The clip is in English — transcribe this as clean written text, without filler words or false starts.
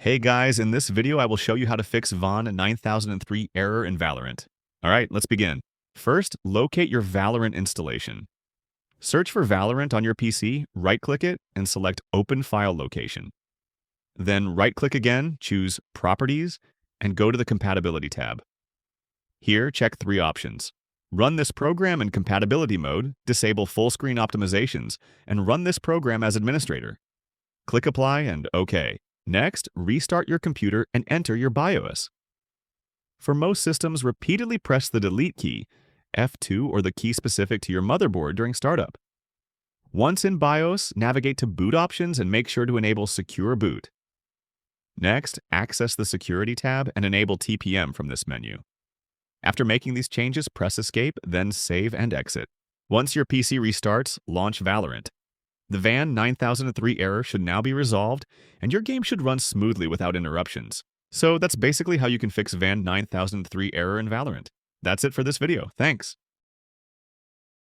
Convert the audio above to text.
Hey guys, in this video I will show you how to fix VON 9003 error in Valorant. Alright, let's begin. First, locate your Valorant installation. Search for Valorant on your PC, right-click it, and select Open File Location. Then right-click again, choose Properties, and go to the Compatibility tab. Here, check three options. Run this program in compatibility mode, disable full-screen optimizations, and run this program as administrator. Click Apply and OK. Next, restart your computer and enter your BIOS. For most systems, repeatedly press the Delete key, F2 or the key specific to your motherboard during startup. Once in BIOS, navigate to Boot Options and make sure to enable Secure Boot. Next, access the Security tab and enable TPM from this menu. After making these changes, press Escape, then save and exit. Once your PC restarts, launch Valorant. The VAN 9003 error should now be resolved, and your game should run smoothly without interruptions. So that's basically how you can fix VAN 9003 error in Valorant. That's it for this video. Thanks.